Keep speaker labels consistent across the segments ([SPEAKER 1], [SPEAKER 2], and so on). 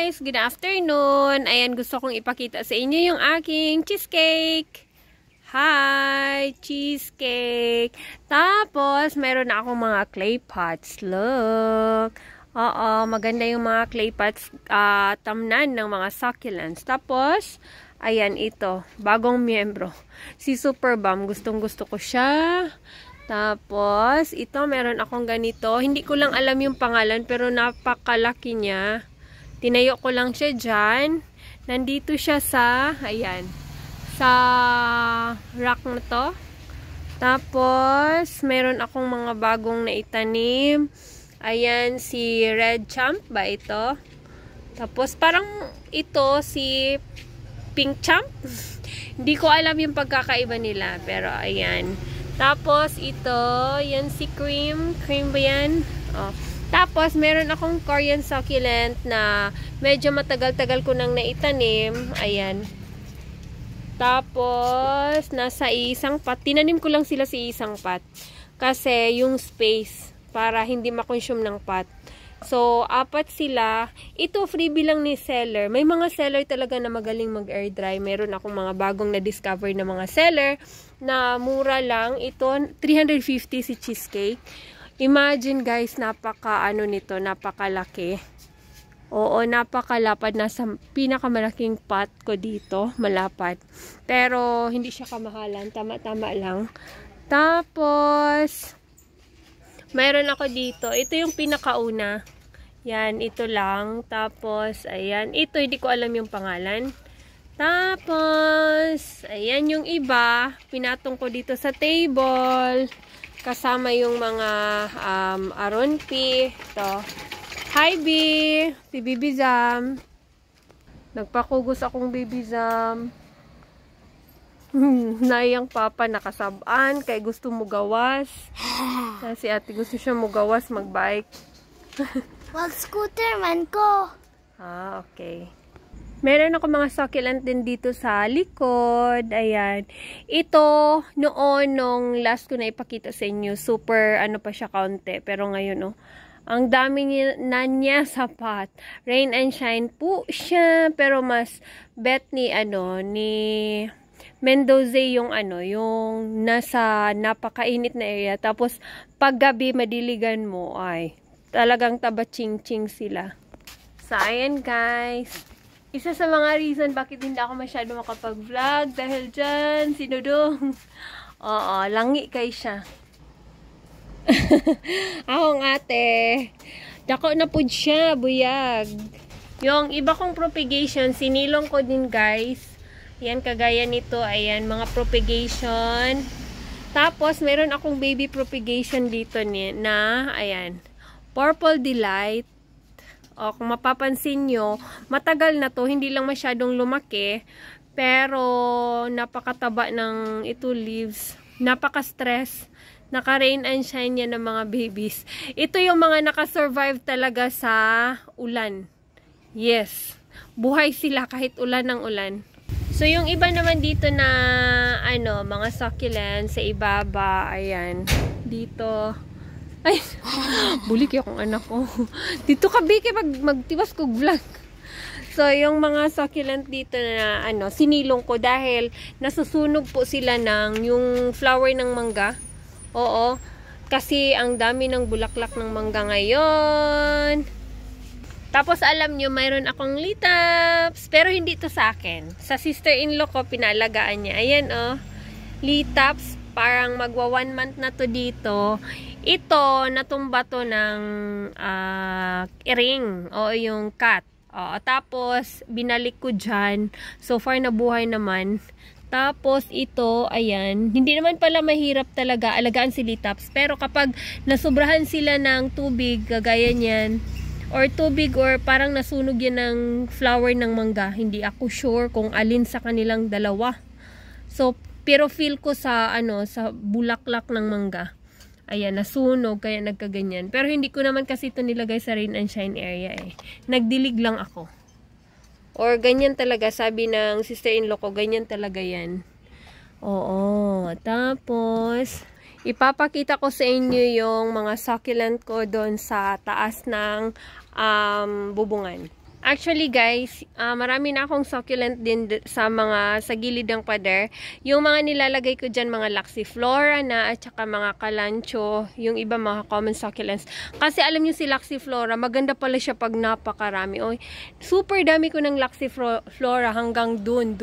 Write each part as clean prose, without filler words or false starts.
[SPEAKER 1] guys! Good afternoon! Ayan, gusto kong ipakita sa inyo yung aking cheesecake. Hi! Cheesecake! Tapos, meron na akong mga clay pots. Look! Oo, maganda yung mga clay pots tamnan ng mga succulents. Tapos, ayan ito, bagong miyembro. Si Superbum, gustong-gusto ko siya. Tapos, ito, meron akong ganito. Hindi ko lang alam yung pangalan, pero napakalaki niya. Tinayo ko lang siya dyan. Nandito siya sa, ayan, sa rack na to. Tapos, meron akong mga bagong naitanim. Ayan, si Red Champ ba ito? Tapos, parang ito, si Pink Champ. Hindi ko alam yung pagkakaiba nila, pero ayan. Tapos, ito, yan si Cream. Cream ba yan? Oh. Tapos, meron akong Korean succulent na medyo matagal-tagal ko nang naitanim. Ayan. Tapos, nasa isang pot. Tinanim ko lang sila sa isang pot. Kasi, yung space, para hindi makonsume ng pot. So, 4 sila. Ito, freebie lang ni seller. May mga seller talaga na magaling mag-air dry. Meron akong mga bagong na-discover na mga seller na mura lang. Ito, 350 si cheesecake. Imagine guys, nito, napakalaki. Oo, napakalapad. Nasa pinakamalaking pot ko dito. Malapad. Pero, hindi siya kamahalan. Tama-tama lang. Tapos, mayroon ako dito. Ito yung pinakauna. Yan, ito lang. Tapos, ayan. Ito, hindi ko alam yung pangalan. Tapos, ayan yung iba. Pinatong ko dito sa table. Kasama yung mga aronpi. Ito. Hi, B! Si Bibi Zam. Nagpakugos akong Bibi Zam. Nayang papa nakasabaan kay gusto mo gawas. Si ate gusto siya mo gawas magbike.
[SPEAKER 2] Mag-scooter man ko.
[SPEAKER 1] Okay. Meron ako mga succulent din dito sa likod. Ayan. Ito, noon, nung last ko na ipakita sa inyo, super, pa siya kaunti. Pero ngayon, ang dami niya sa pot. Rain and shine po siya. Pero mas bet ni Mendoza yung yung nasa napakainit na area. Tapos, paggabi madiligan mo, ay, talagang taba-ching-ching sila. So, ayan guys. Isa sa mga reason bakit hindi ako masyado makapag-vlog. Dahil dyan, sinudong. Oo, langi kay siya. Akong ate. Dako na po siya, buyag. Yung iba kong propagation, sinilong ko din guys. Yan, kagaya nito, ayan, mga propagation. Tapos, meron akong baby propagation dito na, ayan, Purple Delight. O, kung mapapansin nyo, matagal na to, hindi lang masyadong lumaki, pero napakataba ng ito leaves. Napaka-stress. Naka-rain and shine yan ng mga babies. Ito yung mga nakasurvive talaga sa ulan. Yes. Buhay sila kahit ulan ng ulan. So, yung iba naman dito na, mga succulents sa ibaba, ayan, dito, ay, bulik yung anak ko. Dito ka, Biki, magtiwas ko vlog. So, yung mga succulent dito na, sinilong ko dahil nasusunog po sila ng, yung flower ng mangga. Oo, kasi ang dami ng bulaklak ng mangga ngayon. Tapos, alam nyo, mayroon akong litaps. Pero, hindi to sa akin. Sa sister-in-law ko, pinalagaan niya. Ayan, litaps. Parang magwa 1 month na to dito. Ito, natumba to ng ring. O, yung cat. O, tapos, binalik ko dyan. So far, nabuhay naman. Tapos, ito, ayan. Hindi naman pala mahirap talaga alagaan si litaps. Pero, kapag nasubrahan sila ng tubig, gagaya niyan, or tubig or parang nasunog yan ng flower ng mangga. Hindi ako sure kung alin sa kanilang dalawa. So, pero feel ko sa, sa bulaklak ng mangga. Ayan, nasunog, kaya nagkaganyan. Pero hindi ko naman kasi ito nilagay sa rain and shine area eh. Nagdilig lang ako. Or ganyan talaga, sabi ng sister-in-law ko, ganyan talaga yan. Oo, tapos, ipapakita ko sa inyo yung mga succulent ko doon sa taas ng bubungan. Actually guys, marami na akong succulent din sa gilid ng pader. Yung mga nilalagay ko dyan, mga Laxiflora na at saka mga Kalancho, yung iba mga common succulents. Kasi alam niyo si Laxiflora, maganda pala siya pag napakarami. Oy, super dami ko ng Laxiflora hanggang dun.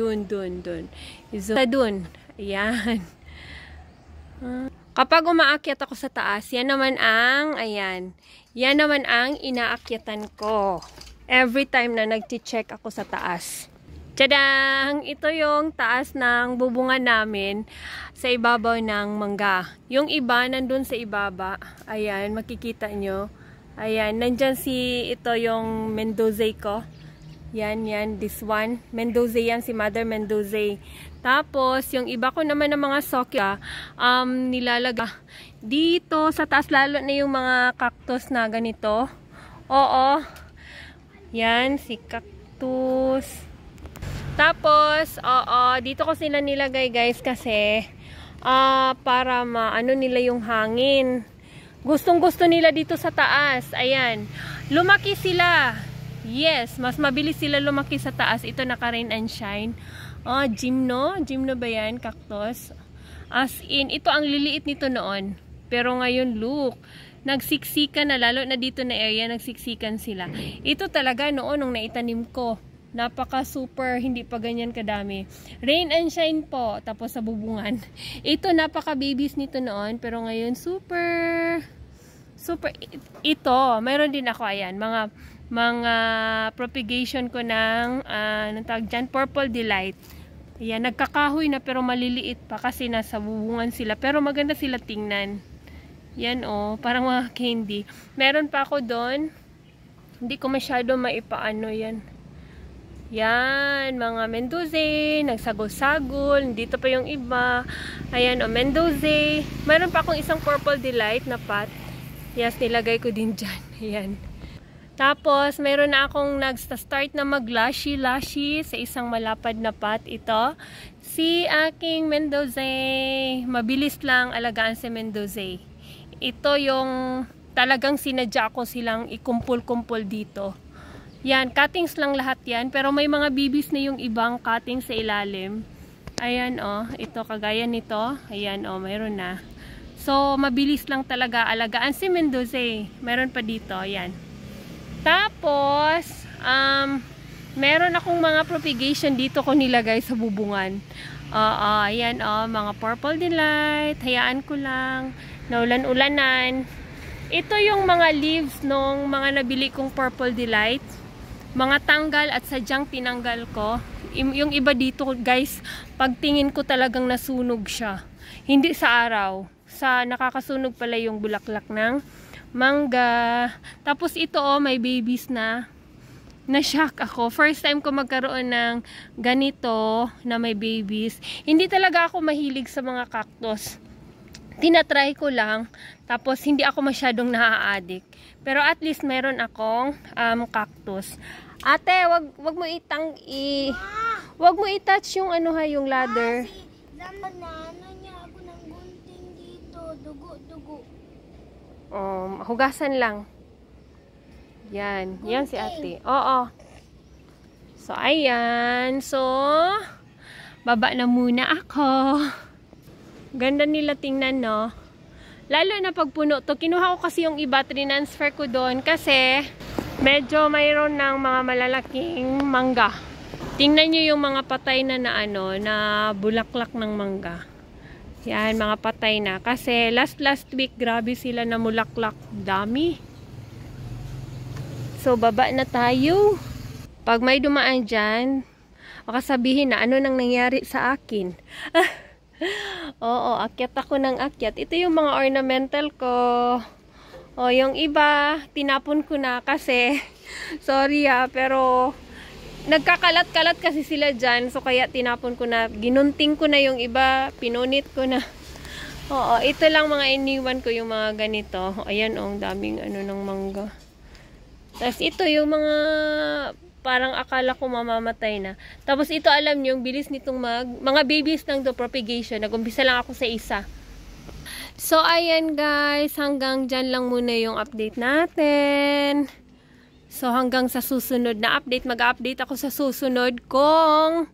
[SPEAKER 1] Sa dun. Ayan. Kapag umaakyat ako sa taas, yan naman ang inaakyatan ko. Every time na nag-check ako sa taas. Tadang! Ito yung taas ng bubungan namin sa ibabaw ng mangga. Yung iba, nandun sa ibaba. Ayan, makikita nyo. Ayan, nandyan ito yung Mendoza ko. Yan, this one. Mendoza yan, si Mother Mendoza. Tapos, yung iba ko naman ng mga sokya, nilalaga dito sa taas, lalo na yung mga cactus na ganito. Oo. Yan, si cactus. Tapos, dito ko sila nilagay guys kasi para maano nila yung hangin. Gustong-gusto nila dito sa taas. Ayan. Lumaki sila. Yes, mas mabilis sila lumaki sa taas. Ito naka-rain and shine. Gymno. Gymno ba yan? Cactus. As in, ito ang liliit nito noon. Pero ngayon, look. Nagsiksikan na, lalo na dito na area, nagsiksikan sila. Ito talaga noon nung naitanim ko. Napaka super, hindi pa ganyan kadami. Rain and shine po, tapos sa bubungan. Ito napaka babies nito noon, pero ngayon super. Ito, mayroon din ako, ayan, mga propagation ko ng, anong tawag dyan, Purple Delight. Ayan, nagkakahoy na pero maliliit pa kasi nasa bubungan sila. Pero maganda sila tingnan. Yan parang mga candy. Meron pa ako doon. Hindi ko masyado maipaano yan. Yan, mga Mendoza, nagsagol-sagol. Dito pa yung iba. Ayan, Mendoza. Meron pa akong isang Purple Delight na pot. Yes, nilagay ko din dyan. Ayan. Tapos, meron na akong nag-start na mag-lashy sa isang malapad na pot. Ito, si aking Mendoza. Mabilis lang alagaan si Mendoza. Ito yung talagang sinadya ko silang ikumpul-kumpul dito. Yan, cuttings lang lahat yan. Pero may mga bibis na yung ibang cuttings sa ilalim. Ayan ito kagaya nito. Ayan mayroon na. So, mabilis lang talaga alagaan si Mendoza. Meron pa dito, ayan. Tapos, meron akong mga propagation dito ko nilagay sa bubungan. Ayan mga Purple Delight. Hayaan ko lang. Naulan-ulanan. Ito yung mga leaves nung mga nabili kong Purple Delight. Mga tanggal at sadyang tinanggal ko. Yung iba dito guys, pagtingin ko talagang nasunog siya. Hindi sa araw. Nakakasunog pala yung bulaklak ng mangga. Tapos ito may babies na. Na-shock ako. First time ko magkaroon ng ganito na may babies. Hindi talaga ako mahilig sa mga cactus. Tinatry ko lang. Tapos hindi ako masyadong naa-addict. Pero at least meron akong cactus. Ate, wag mo wag mo i-touch yung yung ladder.
[SPEAKER 2] Niya ako ng gunting dito. Dugo.
[SPEAKER 1] Hugasan lang. Yan. Yan si ate. Oo. So, ayan. So, baba na muna ako. Ganda nila tingnan, no? Lalo na pag puno to. Kinuha ko kasi yung iba. Transfer ko doon. Kasi, medyo mayroon ng mga malalaking mangga. Tingnan nyo yung mga patay na na bulaklak ng mangga. Yan, mga patay na. Kasi, last week, grabe sila na mulaklak. Dami. So, baba na tayo. Pag may dumaan dyan, baka sabihin na ano nang nangyari sa akin. Oo, akyat ako ng akyat. Ito yung mga ornamental ko. Yung iba, tinapon ko na kasi, sorry pero nagkakalat-kalat kasi sila dyan. So, kaya tinapon ko na. Ginunting ko na yung iba. Pinunit ko na. Oo, ito lang mga iniwan ko yung mga ganito. Ayan, daming ng mangga. Tapos ito yung mga parang akala ko mamamatay na. Tapos ito alam nyo, yung bilis nitong mga babies ng propagation. Nag-umpisa lang ako sa isa. So ayan guys, hanggang dyan lang muna yung update natin. So, hanggang sa susunod na update, mag-update ako sa susunod kung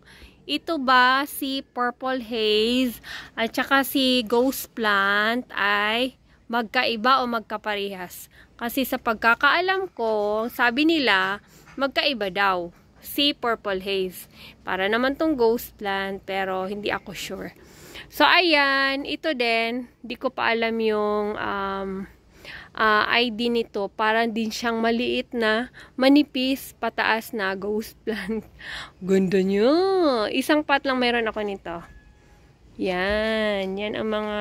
[SPEAKER 1] ito ba si Purple Haze at saka si Ghost Plant ay magkaiba o magkaparehas. Kasi sa pagkakaalam ko, sabi nila, magkaiba daw si Purple Haze. Para naman tong Ghost Plant, pero hindi ako sure. So, ayan, ito din, di ko pa alam yung ID nito. Parang din siyang maliit na, manipis, pataas na Ghost Plant. Ganda nyo. Isang pot lang meron ako nito. Yan. Yan ang mga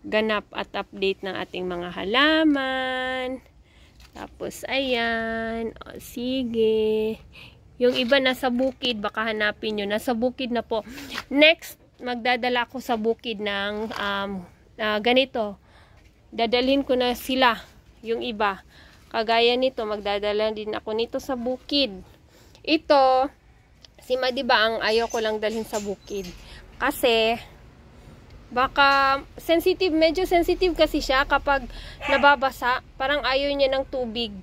[SPEAKER 1] ganap at update ng ating mga halaman. Tapos, ayan. O, sige. Yung iba nasa bukid, baka hanapin nyo. Nasa bukid na po. Next, magdadala ako sa bukid ng ganito. Dadalhin ko na sila, yung iba. Kagaya nito, magdadala din ako nito sa bukid. Ito, si Madiba ang ayaw ko lang dalhin sa bukid. Kasi, baka sensitive, medyo sensitive kasi siya kapag nababasa. Parang ayaw niya ng tubig.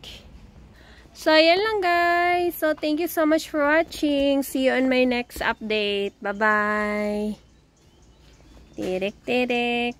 [SPEAKER 1] So, ayan lang guys. So, thank you so much for watching. See you on my next update. Bye-bye. Tirik-tirik.